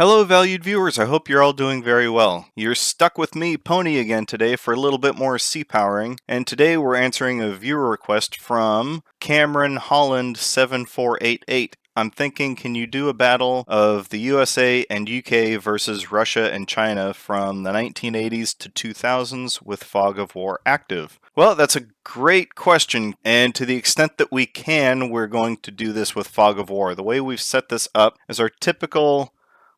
Hello, valued viewers. I hope you're all doing very well. You're stuck with me, Pony, again today for a little bit more sea powering, and today we're answering a viewer request from Cameron Holland 7488. I'm thinking, can you do a battle of the USA and UK versus Russia and China from the 1980s to 2000s with fog of war active? Well, that's a great question, and to the extent that we can, we're going to do this with fog of war. The way we've set this up is our typical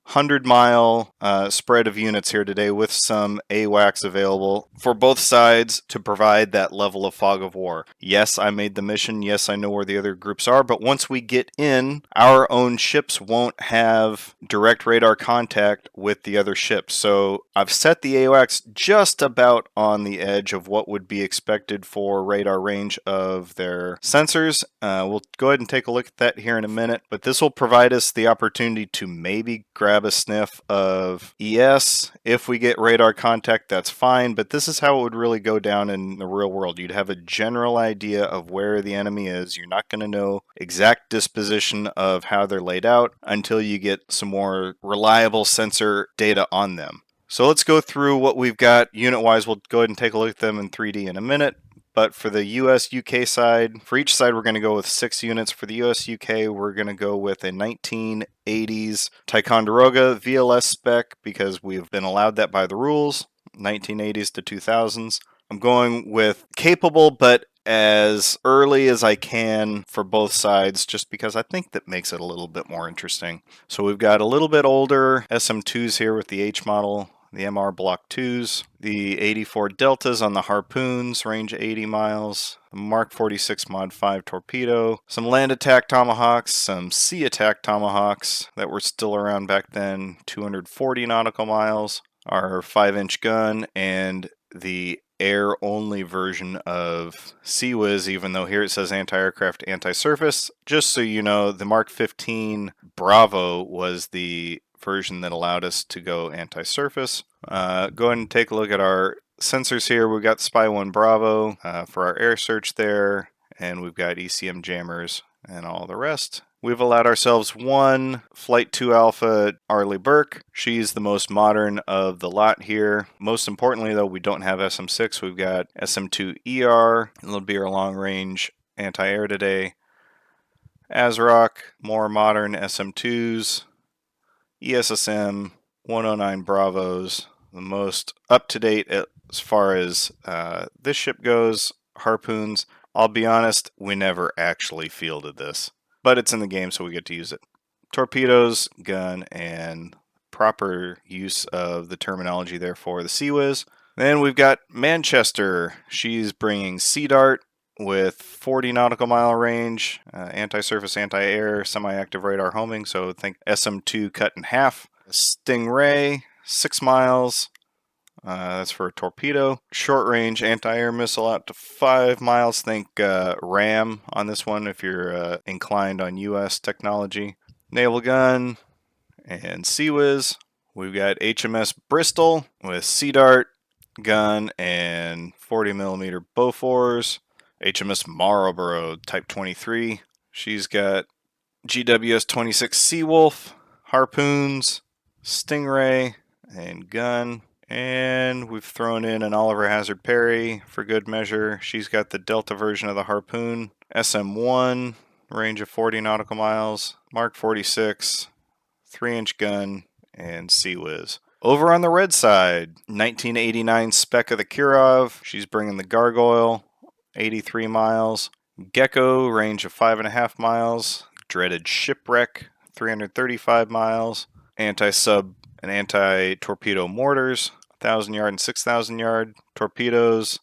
100-mile spread of units here today with some AWACS available for both sides to provide that level of fog of war. Yes, I made the mission. Yes, I know where the other groups are, but once we get in, our own ships won't have direct radar contact with the other ships. So I've set the AWACS just about on the edge of what would be expected for radar range of their sensors. We'll go ahead and take a look at that here in a minute, but this will provide us the opportunity to maybe grab a sniff of ES. If we get radar contact, that's fine, but this is how it would really go down in the real world. You'd have a general idea of where the enemy is. You're not going to know exact disposition of how they're laid out until you get some more reliable sensor data on them. So let's go through what we've got unit-wise. We'll go ahead and take a look at them in 3D in a minute. But for the US-UK side, for each side we're going to go with 6 units. For the US-UK, we're going to go with a 1980s Ticonderoga VLS spec because we've been allowed that by the rules, 1980s to 2000s. I'm going with capable but as early as I can for both sides just because I think that makes it a little bit more interesting. So we've got a little bit older SM2s here with the H model, the MR Block 2s, the 84 Deltas on the Harpoons, range 80 miles, Mark 46 Mod 5 torpedo, some land attack Tomahawks, some sea attack Tomahawks that were still around back then, 240 nautical miles, our 5-inch gun, and the air-only version of Sea-Whiz, even though here it says anti-aircraft, anti-surface. Just so you know, the Mark 15 Bravo was the version that allowed us to go anti-surface. Go ahead and take a look at our sensors here. We've got Spy 1 Bravo for our air search there, and we've got ECM jammers and all the rest. We've allowed ourselves one Flight 2 Alpha Arleigh Burke. She's the most modern of the lot here. Most importantly, though, we don't have SM6. We've got SM2 ER. It'll be our long-range anti-air today. ASRock, more modern SM2s. ESSM 109 Bravos, the most up-to-date as far as this ship goes. Harpoons. I'll be honest, we never actually fielded this, but it's in the game, so we get to use it. Torpedoes, gun, and proper use of the terminology there for the Sea-Whiz. Then we've got Manchester. She's bringing Sea Dart with 40 nautical mile range, anti-surface, anti-air, semi-active radar homing, so think SM2 cut in half. Stingray, 6 miles. That's for a torpedo. Short range anti-air missile out to 5 miles. Think RAM on this one if you're inclined on US technology. Naval gun and Sea-Whiz. We've got HMS Bristol with Sea Dart, gun, and 40 millimeter Bofors. HMS Marlborough Type 23. She's got GWS 26 Seawolf, Harpoons, Stingray, and gun. And we've thrown in an Oliver Hazard Perry for good measure. She's got the Delta version of the Harpoon. SM1, range of 40 nautical miles. Mark 46, 3-inch gun, and Sea-Whiz. Over on the red side, 1989 spec of the Kirov. She's bringing the Gargoyle, 83 miles. Gecko, range of 5.5 miles. Dreaded Shipwreck, 335 miles. Anti-sub and anti-torpedo mortars, 1,000 yard and 6,000 yard torpedoes.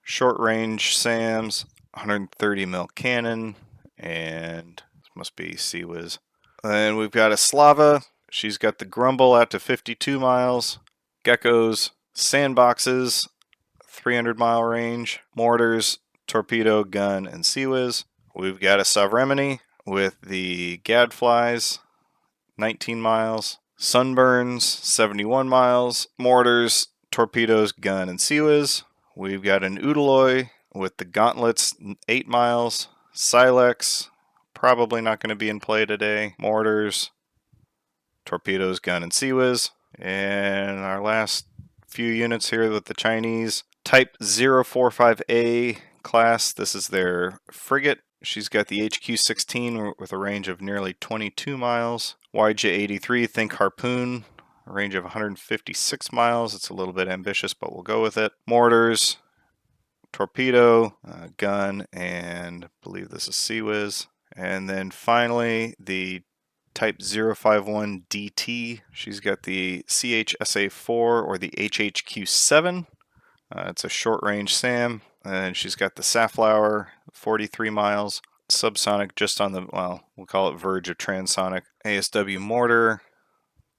Short range SAMs, 130 mil cannon, and this must be Sea-Whiz. And we've got a Slava. She's got the Grumble out to 52 miles. Geckos, sandboxes, 300 mile range. Mortars, torpedo, gun, and Sea-Whiz. We've got a Sovereignty with the Gadflies, 19 miles. Sunburns, 71 miles. Mortars, torpedoes, gun, and Sea-Whiz. We've got an Udaloy with the Gauntlets, 8 miles. Silex, probably not going to be in play today. Mortars, torpedoes, gun, and sea whiz. And our last few units here with the Chinese. Type 045A class. This is their frigate. She's got the HQ-16 with a range of nearly 22 miles. YJ-83, think Harpoon, a range of 156 miles. It's a little bit ambitious, but we'll go with it. Mortars, torpedo, gun, and I believe this is sea whiz. And then finally, the Type 051 DT. She's got the CHSA-4 or the HHQ-7. It's a short-range SAM, and she's got the Safflower, 43 miles. Subsonic, just on the, well, we'll call it verge of transonic. ASW mortar,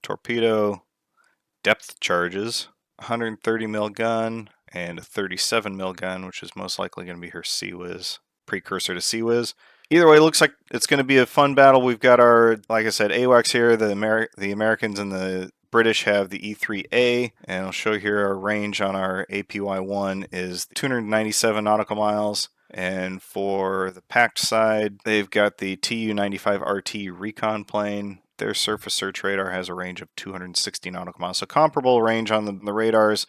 torpedo, depth charges, 130 mil gun, and a 37 mil gun, which is most likely going to be her Sea Whiz, precursor to Sea Whiz. Either way, it looks like it's going to be a fun battle. We've got our, like I said, AWACS here. The Americans and the British have the E3A, and I'll show here our range on our APY-1 is 297 nautical miles. And for the packed side, they've got the Tu-95RT recon plane. Their surface search radar has a range of 260 nautical miles. So comparable range on the radars,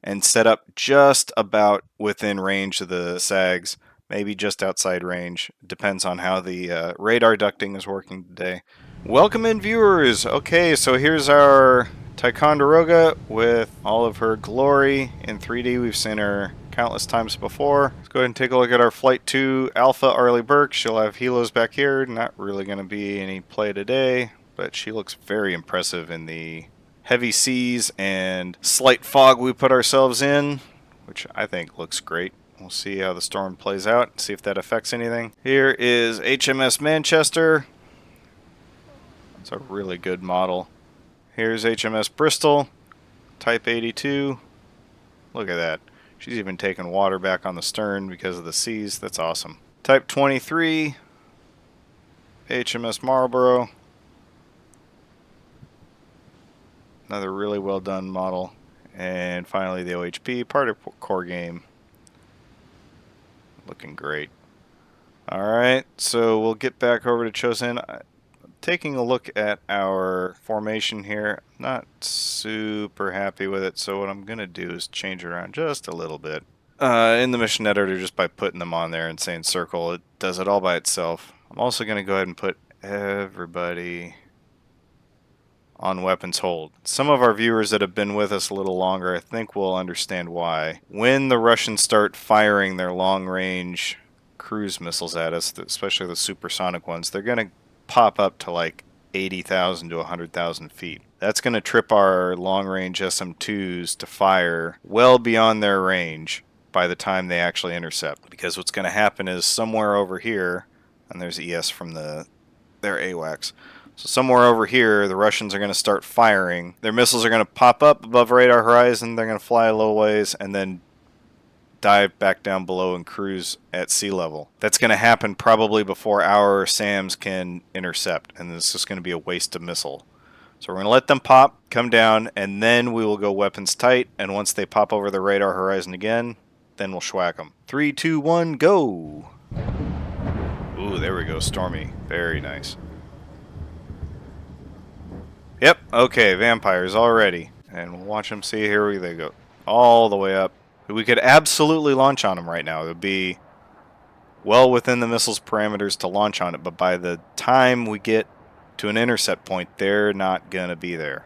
and set up just about within range of the SAGs. Maybe just outside range. Depends on how the radar ducting is working today. Welcome in, viewers! Okay, so here's our Ticonderoga with all of her glory in 3D. We've seen her countless times before. Let's go ahead and take a look at our Flight 2 Alpha Arleigh Burke. She'll have helos back here. Not really going to be any play today, but she looks very impressive in the heavy seas and slight fog we put ourselves in, which I think looks great. We'll see how the storm plays out, see if that affects anything. Here is HMS Manchester. It's a really good model. Here's HMS Bristol, Type 82. Look at that. She's even taking water back on the stern because of the seas. That's awesome. Type 23, HMS Marlborough. Another really well done model. And finally the OHP, part of core game. Looking great. Alright, so we'll get back over to Chosin. Taking a look at our formation here, not super happy with it, so what I'm going to do is change it around just a little bit. In the mission editor, just by putting them on there and saying circle, it does it all by itself. I'm also going to go ahead and put everybody on weapons hold. Some of our viewers that have been with us a little longer, I think will understand why. When the Russians start firing their long-range cruise missiles at us, especially the supersonic ones, they're going to pop up to like 80,000 to 100,000 feet. That's going to trip our long-range SM-2s to fire well beyond their range by the time they actually intercept. Because what's going to happen is somewhere over here, and there's ES from their AWACS, so somewhere over here, the Russians are going to start firing. Their missiles are going to pop up above radar horizon, they're going to fly a little ways, and then dive back down below and cruise at sea level. That's going to happen probably before our SAMs can intercept, and this is going to be a waste of missile. So we're going to let them pop, come down, and then we will go weapons tight, and once they pop over the radar horizon again, then we'll schwack them. 3, 2, 1, go! Ooh, there we go, Stormy. Very nice. Yep, okay, vampires already. And we'll watch them see, here they go. All the way up. We could absolutely launch on them right now. It would be well within the missile's parameters to launch on it, but by the time we get to an intercept point, they're not going to be there.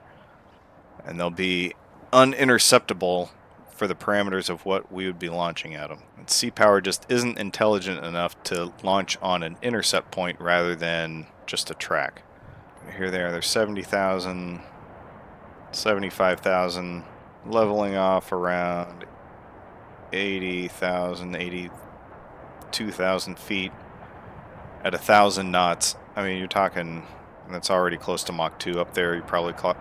And they'll be uninterceptable for the parameters of what we would be launching at them. And Sea Power just isn't intelligent enough to launch on an intercept point rather than just a track. Here they are, they're 70,000, 75,000, leveling off around 80,000, 82,000 feet at 1,000 knots. I mean, you're talking, that's already close to Mach 2. Up there, you probably clock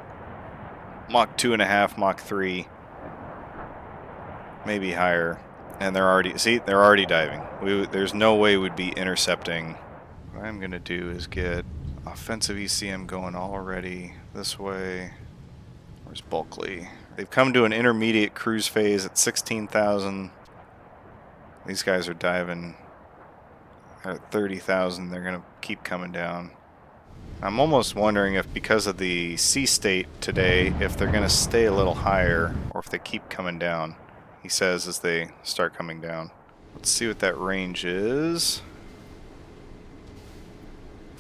Mach 2.5, Mach 3, maybe higher. And they're already, see, they're already diving. There's no way we'd be intercepting. What I'm going to do is get offensive ECM going already this way. Where's Bulkley? They've come to an intermediate cruise phase at 16,000. These guys are diving at 30,000. They're going to keep coming down. I'm almost wondering if because of the sea state today, if they're going to stay a little higher or if they keep coming down, he says as they start coming down. Let's see what that range is.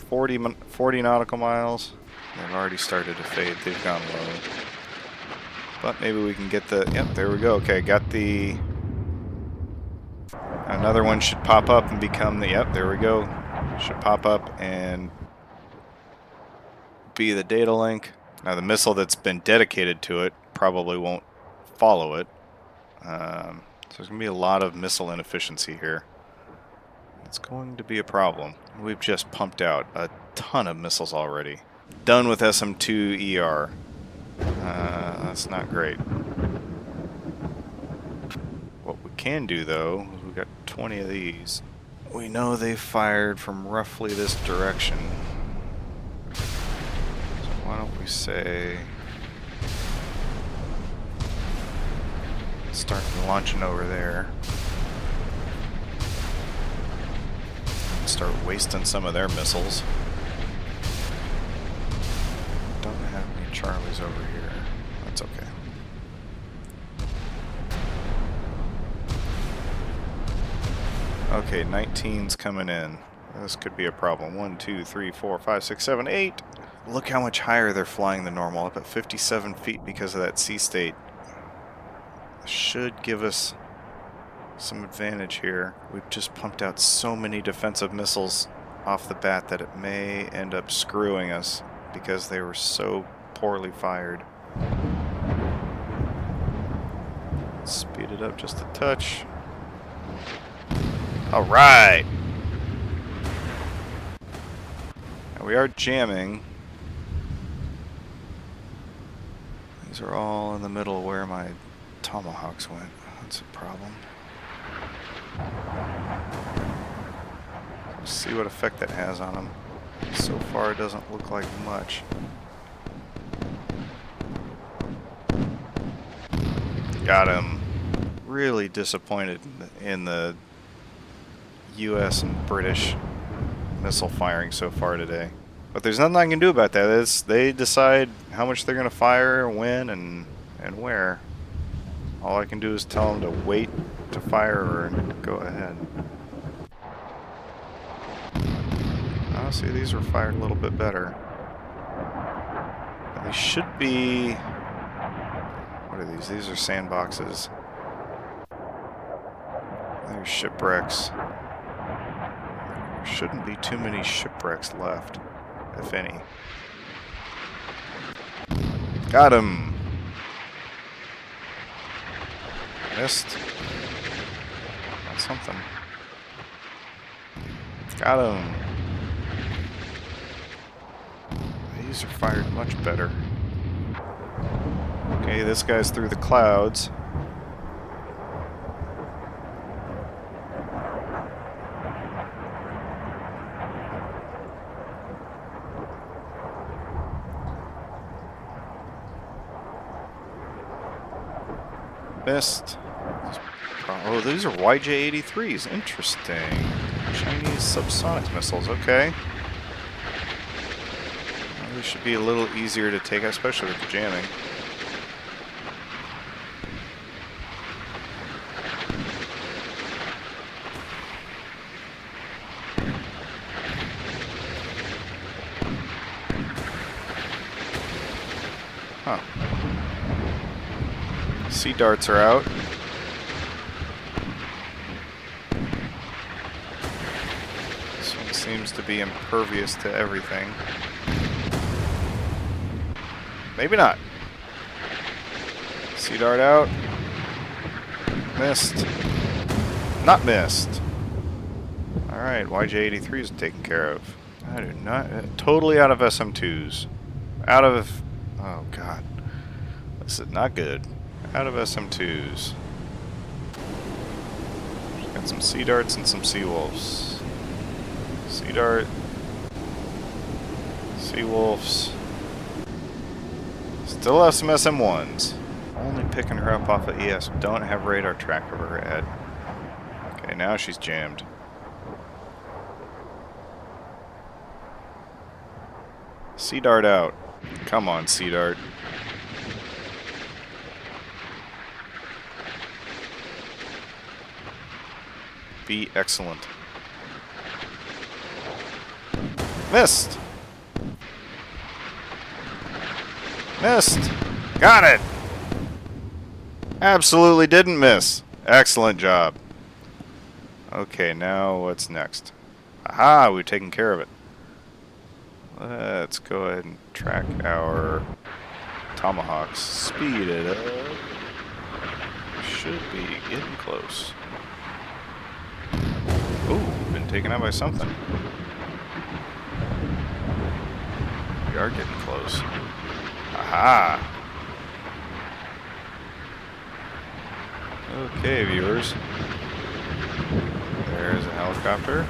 40 nautical miles. They've already started to fade. They've gone low. But maybe we can get the... Yep, there we go. Okay, got the... Another one should pop up and become the... Yep, there we go. Should pop up and be the data link. Now the missile that's been dedicated to it probably won't follow it. So there's going to be a lot of missile inefficiency here. It's going to be a problem. We've just pumped out a ton of missiles already. Done with SM-2ER. That's not great. What we can do, though, is we've got 20 of these. We know they fired from roughly this direction. So why don't we say... Start launching over there. Start wasting some of their missiles. Don't have any Charlies over here. That's okay. Okay, 19's coming in. This could be a problem. 1, 2, 3, 4, 5, 6, 7, 8. Look how much higher they're flying than normal, up at 57 feet because of that sea state. Should give us some advantage here. We've just pumped out so many defensive missiles off the bat that it may end up screwing us because they were so poorly fired. Speed it up just a touch. Alright! Now we are jamming. These are all in the middle where my Tomahawks went. That's a problem. Let's see what effect that has on them. So far it doesn't look like much. Got him. Really disappointed in the US and British missile firing so far today. But there's nothing I can do about that. They decide how much they're going to fire, when, and where. All I can do is tell them to wait to fire or go ahead. Oh, see, these were fired a little bit better. But they should be... What are these? These are sandboxes. There's shipwrecks. There shouldn't be too many shipwrecks left, if any. Got him! Missed. That's something. Got him. These are fired much better. Okay, this guy's through the clouds. Missed. Oh, these are YJ-83s. Interesting. Chinese subsonic missiles. Okay. Well, these should be a little easier to take, especially with the jamming. Huh. Sea darts are out. This one seems to be impervious to everything. Maybe not. Sea dart out. Missed. Not missed. Alright, YJ-83 is taken care of. I do not... totally out of SM-2s. Out of... Oh, God. This is not good. Out of SM-2s. Got some sea darts and some sea wolves. Sea dart. Sea wolves. Still have some SM-1s. Only picking her up off of ES. Don't have radar track over her head. Okay, now she's jammed. Sea Dart out. Come on, Sea Dart. Be excellent. Missed! Missed! Got it! Absolutely didn't miss. Excellent job. Okay, now what's next? Aha, we've taken care of it. Let's go ahead and track our tomahawks. Speed it up. Should be getting close. Ooh, been taken out by something. We are getting close. Aha! Okay, viewers. There's a helicopter.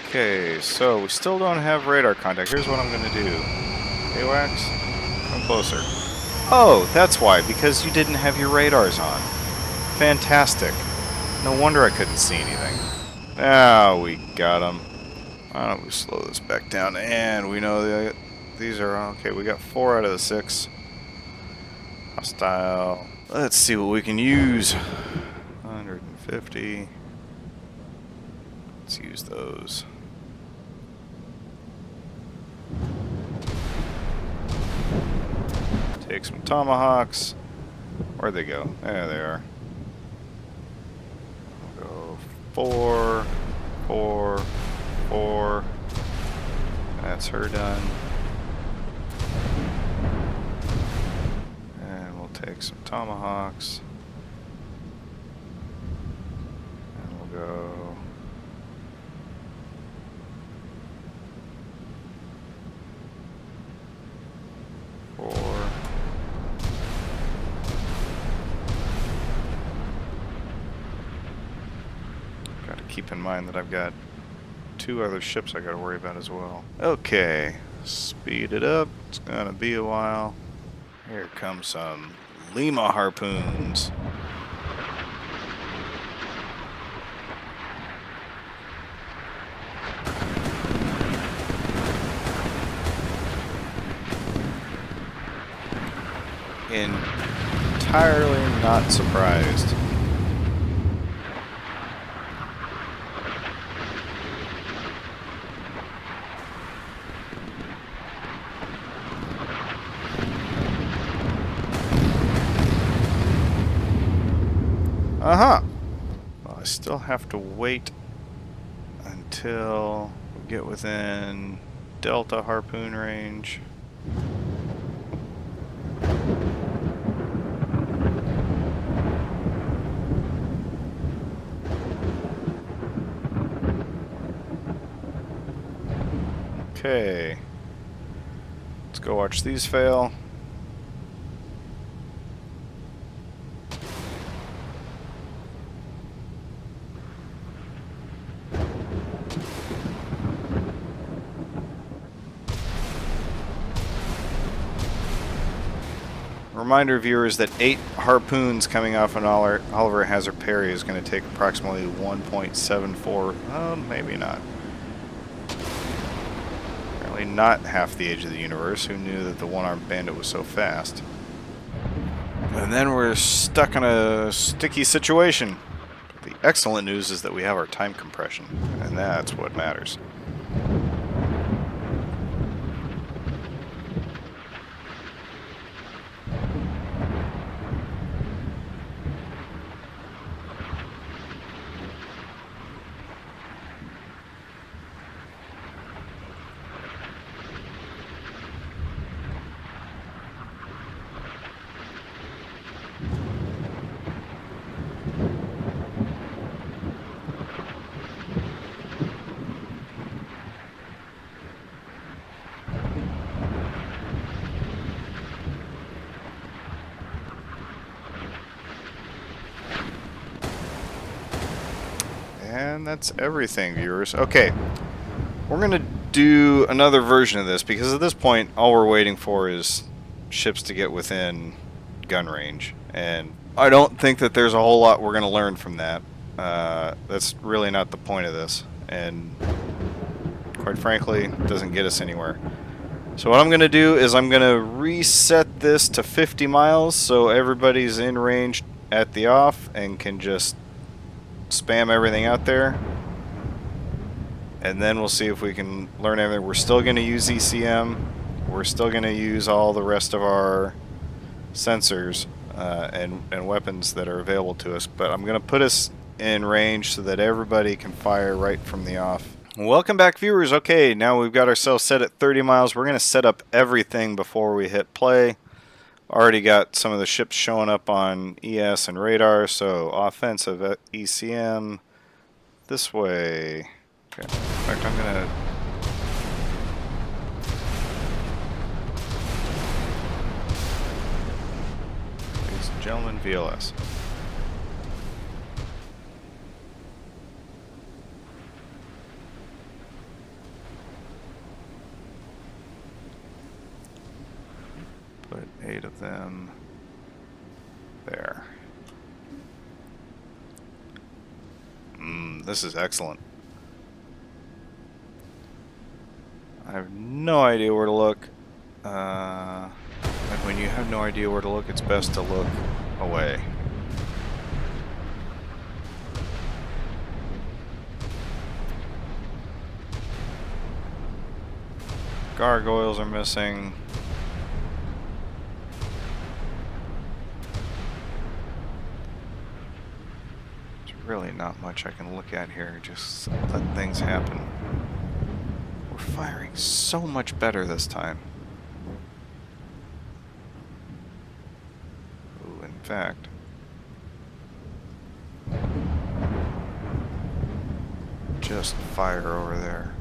Okay, so we still don't have radar contact. Here's what I'm gonna do. AWACS, come closer. Oh, that's why, because you didn't have your radars on. Fantastic. No wonder I couldn't see anything. Now we got them. Why don't we slow this back down? And we know these are okay. We got 4 out of the 6. Hostile. Let's see what we can use. 150. Let's use those. Take some tomahawks. Where'd they go? There they are. We'll go 4, 4, 4. That's her done. And we'll take some tomahawks. And we'll go. Keep in mind that I've got 2 other ships I gotta worry about as well. Okay, speed it up. It's gonna be a while. Here comes some Lima harpoons. Entirely not surprised. Uh-huh. Well, I still have to wait until we get within Delta harpoon range. Okay. Let's go watch these fail. Reminder, viewers, that 8 harpoons coming off an Oliver Hazard Perry is going to take approximately 1.74. Well, maybe not. Apparently not half the age of the universe. Who knew that the one-armed bandit was so fast? And then we're stuck in a sticky situation. The excellent news is that we have our time compression, and that's what matters. And that's everything, viewers. Okay, we're going to do another version of this, because at this point, all we're waiting for is ships to get within gun range. And I don't think that there's a whole lot we're going to learn from that. That's really not the point of this. And quite frankly, it doesn't get us anywhere. So what I'm going to do is I'm going to reset this to 50 miles so everybody's in range at the off and can just spam everything out there. And then we'll see if we can learn everything. We're still going to use ECM. We're still going to use all the rest of our sensors and weapons that are available to us. But I'm going to put us in range so that everybody can fire right from the off. Welcome back, viewers. Okay, now we've got ourselves set at 30 miles. We're going to set up everything before we hit play. Already got some of the ships showing up on ES and radar, so offensive ECM this way. Okay. In fact, I'm going to... Ladies and gentlemen, VLS. Put 8 of them there. This is excellent. I have no idea where to look. And when you have no idea where to look, it's best to look away. Gargoyles are missing. Really not much I can look at here, just let things happen. We're firing so much better this time. Ooh, in fact, just fire over there.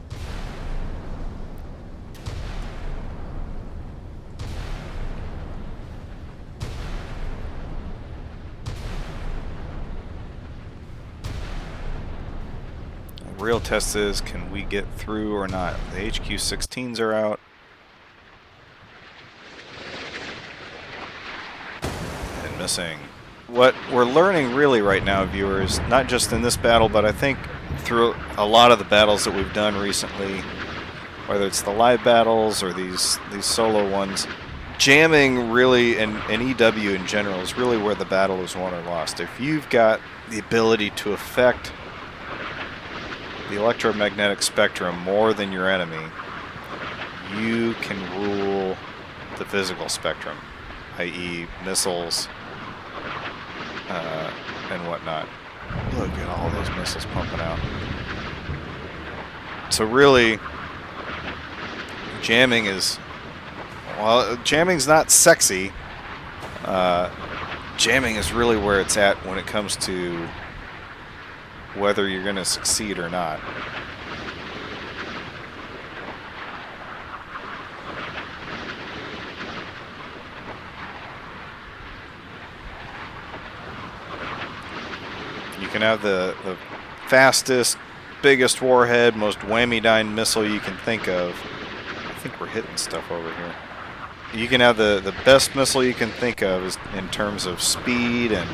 Real test is, can we get through or not? The HQ-16s are out. And missing. What we're learning really right now, viewers, not just in this battle, but I think through a lot of the battles that we've done recently, whether it's the live battles or these solo ones, jamming really, and EW in general, is really where the battle is won or lost. If you've got the ability to affect the electromagnetic spectrum more than your enemy, you can rule the physical spectrum, i.e. missiles and whatnot. Look at all those missiles pumping out. So really, jamming is, well, jamming's not sexy. Jamming is really where it's at when it comes to whether you're going to succeed or not. You can have the fastest, biggest warhead, most whammy-dine missile you can think of. I think we're hitting stuff over here. You can have the best missile you can think of in terms of speed and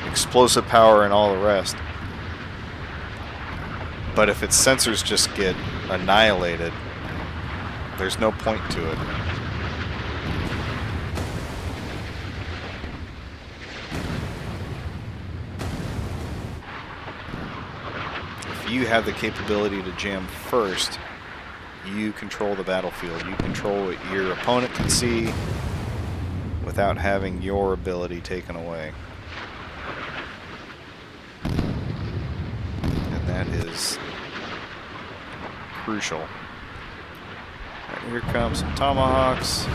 explosive power and all the rest. But if its sensors just get annihilated, there's no point to it. If you have the capability to jam first, you control the battlefield. You control what your opponent can see without having your ability taken away. And that is crucial. Right, here comes some tomahawks.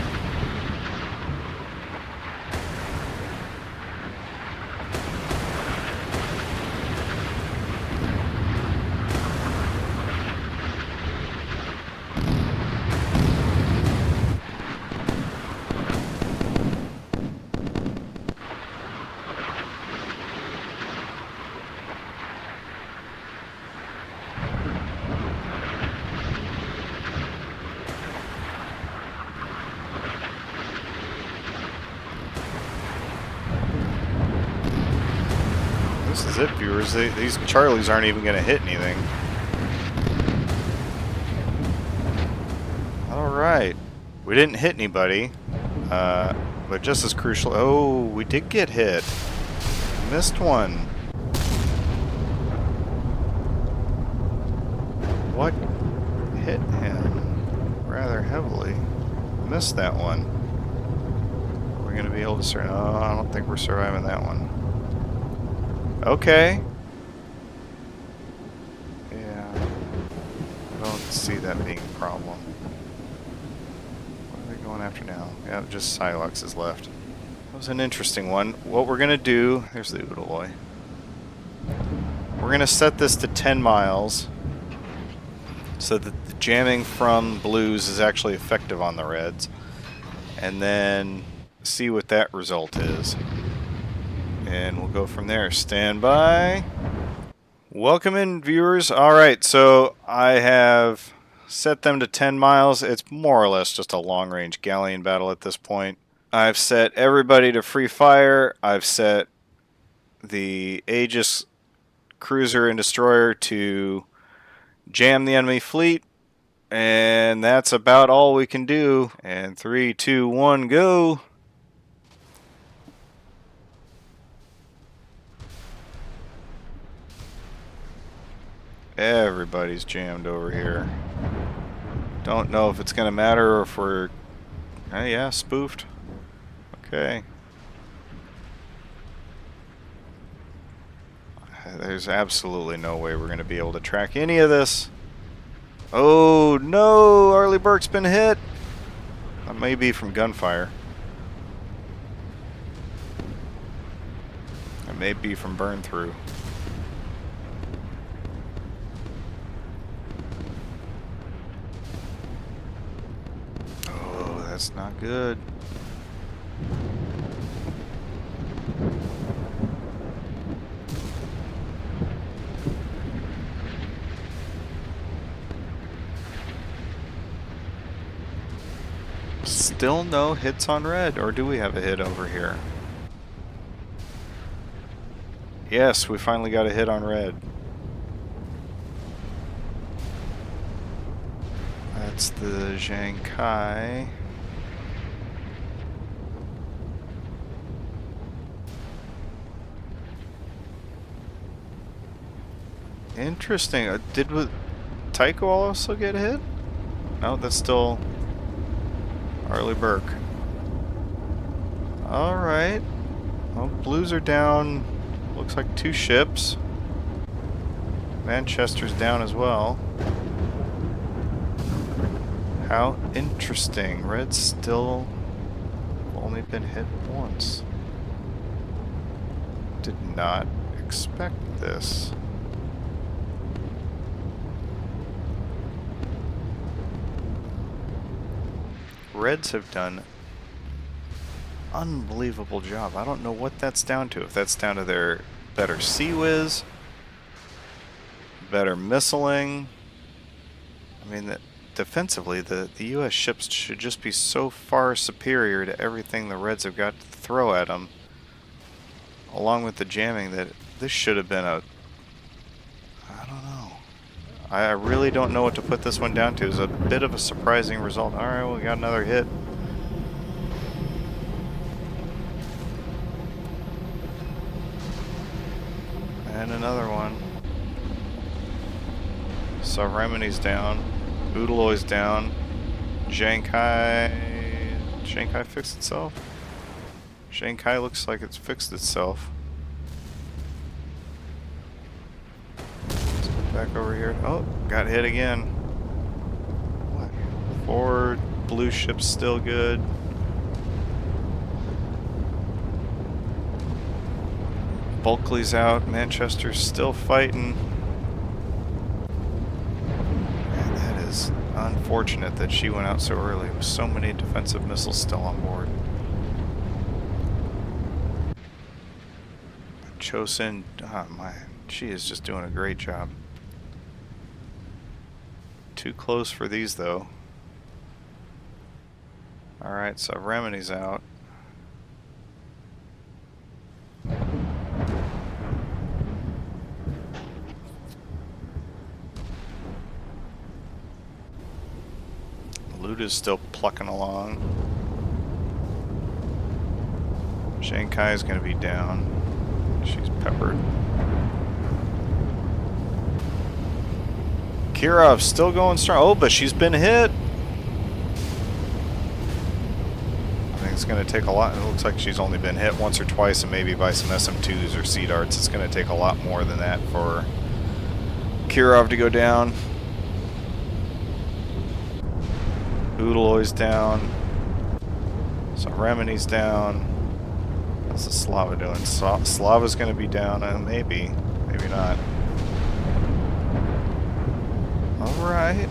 this is it, viewers. These Charlies aren't even going to hit anything. Alright. We didn't hit anybody. But just as crucial... Oh, we did get hit. Missed one. What hit him rather heavily? Missed that one. We're going to be able to survive. Oh, I don't think we're surviving that one. Okay. Yeah. I don't see that being a problem. What are they going after now? Yeah, just Silex is left. That was an interesting one. What we're going to do... Here's the Oodaloy. We're going to set this to 10 miles so that the jamming from blues is actually effective on the reds. And then see what that result is. And we'll go from there. Stand by. Welcome in, viewers. Alright, so I have set them to 10 miles. It's more or less just a long-range galleon battle at this point. I've set everybody to free fire. I've set the Aegis cruiser and destroyer to jam the enemy fleet. And that's about all we can do. And 3, 2, 1, go! Everybody's jammed over here. Don't know if it's going to matter or if we're... yeah, spoofed. Okay. There's absolutely no way we're going to be able to track any of this. Oh, no! Arleigh Burke's been hit! That may be from gunfire. It may be from burn through. Oh, that's not good. Still no hits on red, or do we have a hit over here? Yes, we finally got a hit on red. That's the Zhangkai. Interesting. Did Tycho also get hit? No, that's still Arleigh Burke. Alright. Well, blues are down. Looks like 2 ships. Manchester's down as well. How interesting. Red's still only been hit once. Did not expect this. Reds have done unbelievable job. I don't know what that's down to. If that's down to their better sea whiz, better missiling. I mean, defensively, the U.S. ships should just be so far superior to everything the Reds have got to throw at them, along with the jamming, that this should have been a... I don't know. I really don't know what to put this one down to. It's a bit of a surprising result. Alright, we got another hit. And another one. So Remini's down. Oodaloy's down. Zhangkai fixed itself? Zhangkai looks like it's fixed itself. Let's go back over here. Oh, got hit again. What? 4 blue ships still good. Bulkley's out. Manchester's still fighting. Man, that is unfortunate that she went out so early with so many defensive missiles still on board. Chosin, oh my, she is just doing a great job. Too close for these though. Alright, so Remini's out. Luda's still plucking along. Shankai's gonna be down. She's peppered. Kirov's still going strong. Oh, but she's been hit. I think it's gonna take a lot. It looks like she's only been hit once or twice, and maybe by some SM2s or Sea Darts. It's gonna take a lot more than that for Kirov to go down. Udaloy's down. So Remini's down. What's the Slava doing? Slava's going to be down, maybe. Maybe not. Alright.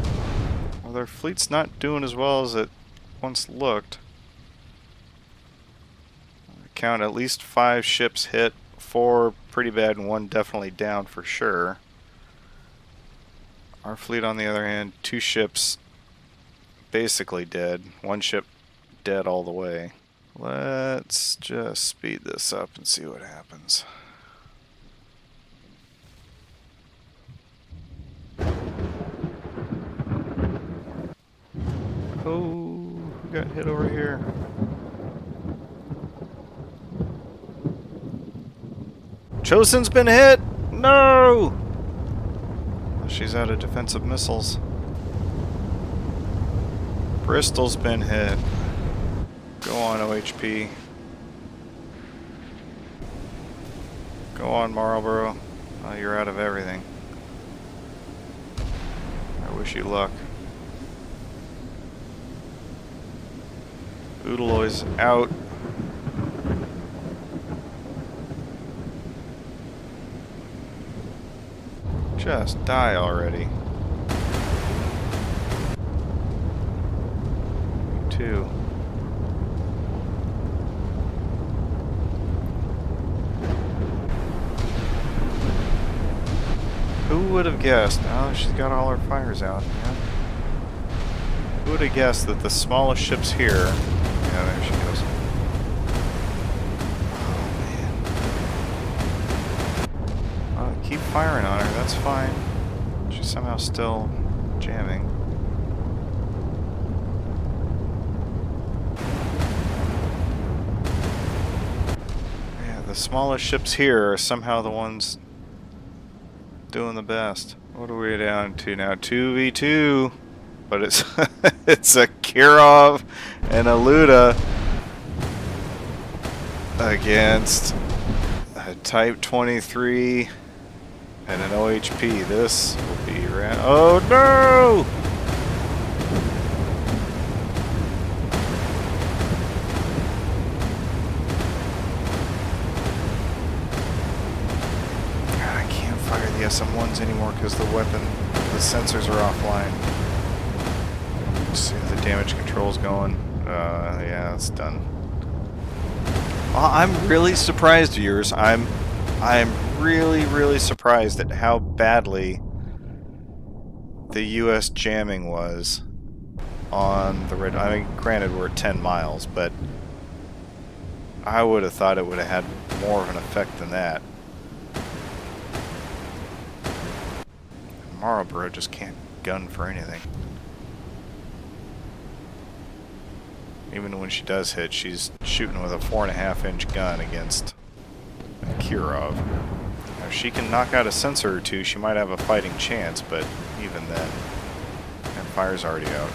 Well, their fleet's not doing as well as it once looked. I count at least 5 ships hit, 4 pretty bad, and 1 definitely down for sure. Our fleet, on the other hand, 2 ships basically dead. 1 ship dead all the way. Let's just speed this up and see what happens. Oh, who got hit over here? Chosen's been hit! No! She's out of defensive missiles. Bristol's been hit. Go on, OHP. Go on, Marlborough. Oh, you're out of everything. I wish you luck. Udaloy's out. Just die already. Me too. Who would have guessed? Oh, she's got all her fires out. Yeah. Who would have guessed that the smallest ships here... Yeah, there she goes. Oh, man. Keep firing on her, that's fine. She's somehow still jamming. Yeah, the smallest ships here are somehow the ones doing the best. What are we down to now? 2v2. But it's it's a Kirov and a Luda against a Type 23 and an OHP. This will be oh no! I can't fire the SM1s anymore because the sensors are offline. Let's see if the damage control's going. Yeah, it's done. Well, I'm really surprised, viewers. I'm really surprised at how badly the U.S. jamming was on the red. I mean, granted, we're at 10 miles, but I would have thought it would have had more of an effect than that. Marlborough just can't gun for anything. Even when she does hit, she's shooting with a 4.5-inch gun against Kirov. Now, if she can knock out a sensor or two, she might have a fighting chance, but even then, that fire's already out.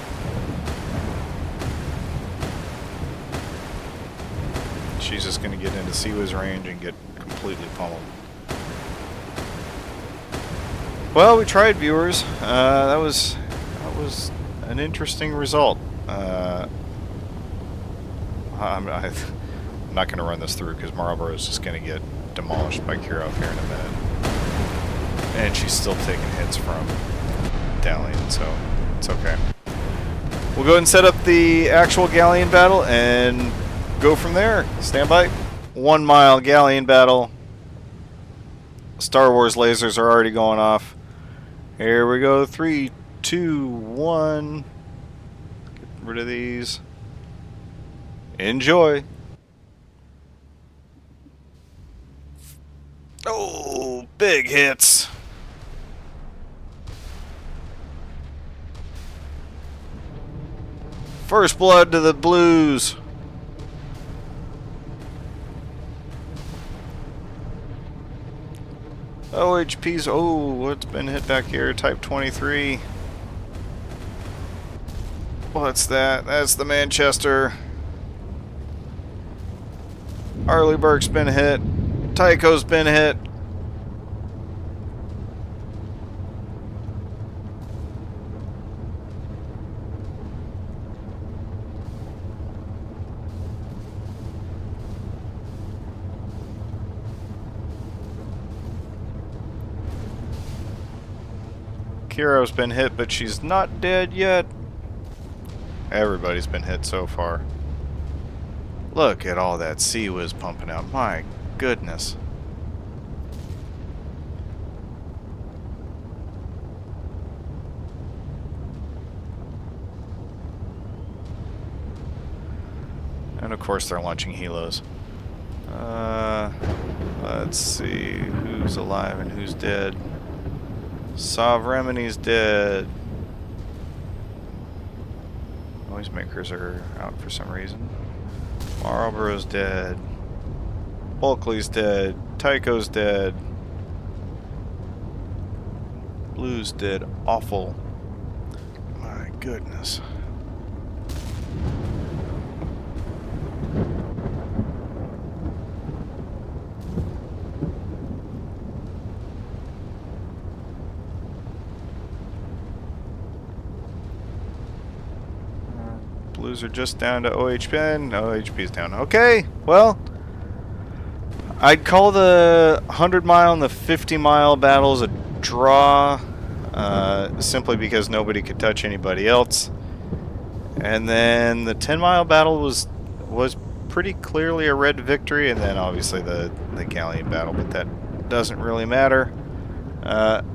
She's just going to get into CWIS range and get completely pummeled. Well, we tried, viewers. That was an interesting result. I'm not going to run this through because Marlborough is just going to get demolished by Kirov here in a minute. And she's still taking hits from Galleon, so it's okay. We'll go ahead and set up the actual Galleon battle and go from there. Stand by. 1 mile Galleon battle. Star Wars lasers are already going off. Here we go. 3, 2, 1. Get rid of these. Enjoy. Oh, big hits. First blood to the Blues. OHP's, oh, what's been hit back here? Type 23. What's that? That's the Manchester. Arleyburg's been hit. Tycho's been hit. Kiro's been hit, but she's not dead yet. Everybody's been hit so far. Look at all that sea whiz pumping out. My goodness. And of course they're launching helos. Let's see who's alive and who's dead. Sovereignty's dead. Noisemakers are out for some reason. Marlborough's dead. Bulkley's dead. Tycho's dead. Blue's dead. Awful. My goodness. Blues are just down to OHP, and OHP's down. Okay, well, I'd call the 100-mile and the 50-mile battles a draw, simply because nobody could touch anybody else. And then the 10-mile battle was pretty clearly a red victory, and then obviously the galleon battle, but that doesn't really matter.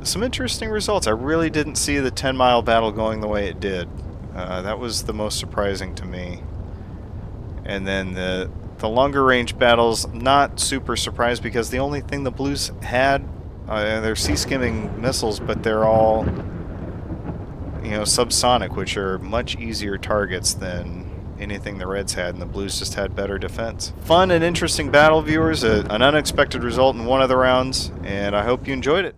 Some interesting results. I really didn't see the 10-mile battle going the way it did. That was the most surprising to me. And then the longer range battles, not super surprised, because the only thing the Blues had, they're sea skimming missiles, but they're all, you know, subsonic, which are much easier targets than anything the Reds had, and the Blues just had better defense. Fun and interesting battle, viewers. An unexpected result in one of the rounds, and I hope you enjoyed it.